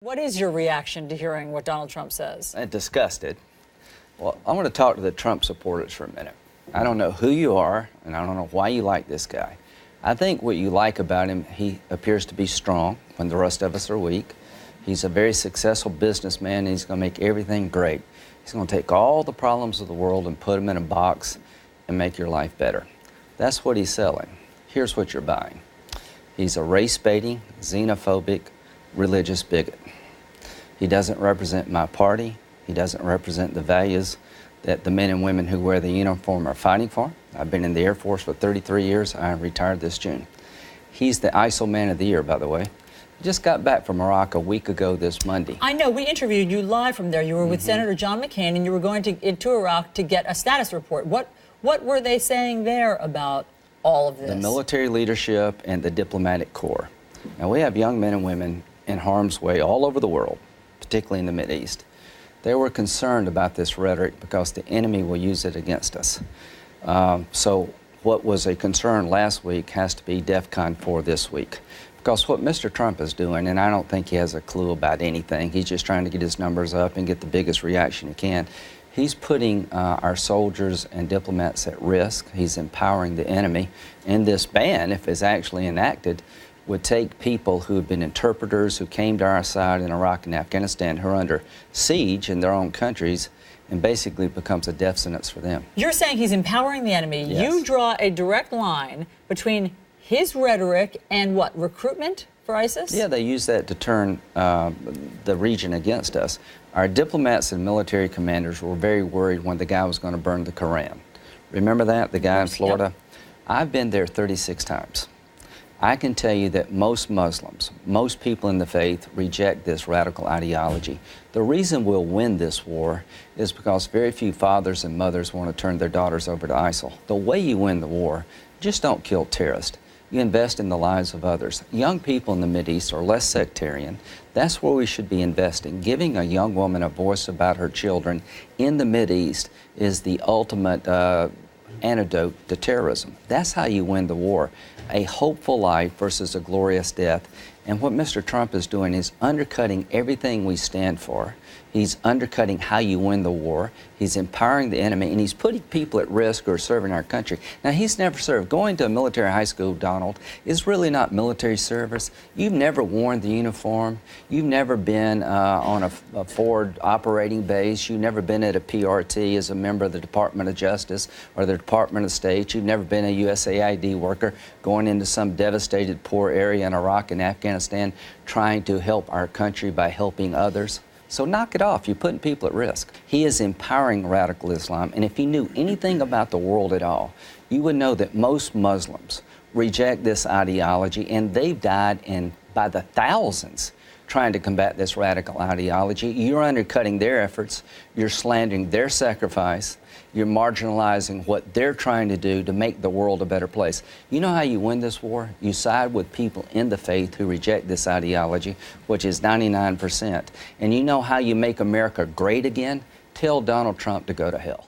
What is your reaction to hearing what Donald Trump says? Disgusted. Well, I want to talk to the Trump supporters for a minute. I don't know who you are, and I don't know why you like this guy. I think what you like about him, he appears to be strong when the rest of us are weak. He's a very successful businessman, and he's going to make everything great. He's going to take all the problems of the world and put them in a box and make your life better. That's what he's selling. Here's what you're buying. He's a race-baiting, xenophobic, religious bigot. He doesn't represent my party. He doesn't represent the values that the men and women who wear the uniform are fighting for. I've been in the Air Force for 33 years. I retired this June. He's the ISIL Man of the Year, by the way. He just got back from Iraq a week ago this Monday. I know. We interviewed you live from there. You were with Senator John McCain, and you were going into Iraq to get a status report. What were they saying there about all of this? The military leadership and the diplomatic corps. Now, we have young men and women in harm's way all over the world, particularly in the Mideast. They were concerned about this rhetoric because the enemy will use it against us. So what was a concern last week has to be DEFCON 4 this week. Because what Mr. Trump is doing, and I don't think he has a clue about anything, he's just trying to get his numbers up and get the biggest reaction he can. He's putting our soldiers and diplomats at risk. He's empowering the enemy. And this ban, if it's actually enacted, would take people who have been interpreters, who came to our side in Iraq and Afghanistan, who are under siege in their own countries, and basically becomes a death sentence for them. You're saying he's empowering the enemy. Yes. You draw a direct line between his rhetoric and what, recruitment for ISIS? Yeah, they use that to turn the region against us. Our diplomats and military commanders were very worried when the guy was going to burn the Koran. Remember that, the guy in Florida? Yep. I've been there 36 times. I can tell you that most Muslims, most people in the faith, reject this radical ideology. The reason we'll win this war is because very few fathers and mothers want to turn their daughters over to ISIL. The way you win the war, just don't kill terrorists. You invest in the lives of others. Young people in the Mideast are less sectarian. That's where we should be investing. Giving a young woman a voice about her children in the Mideast is the ultimate antidote to terrorism. That's how you win the war. A hopeful life versus a glorious death. And what Mr. Trump is doing is undercutting everything we stand for. He's undercutting how you win the war. He's empowering the enemy, and he's putting people at risk who are serving our country. Now, he's never served. Going to a military high school, Donald, is really not military service. You've never worn the uniform. You've never been on a Ford operating base. You've never been at a PRT as a member of the Department of Justice or the Department of State. You've never been a USAID worker going into some devastated poor area in Iraq and Afghanistan trying to help our country by helping others. So knock it off. You're putting people at risk. He is empowering radical Islam. And if you knew anything about the world at all, you would know that most Muslims reject this ideology, and they've died by the thousands trying to combat this radical ideology. You're undercutting their efforts. You're slandering their sacrifice. You're marginalizing what they're trying to do to make the world a better place. You know how you win this war? You side with people in the faith who reject this ideology, which is 99%. And you know how you make America great again? Tell Donald Trump to go to hell.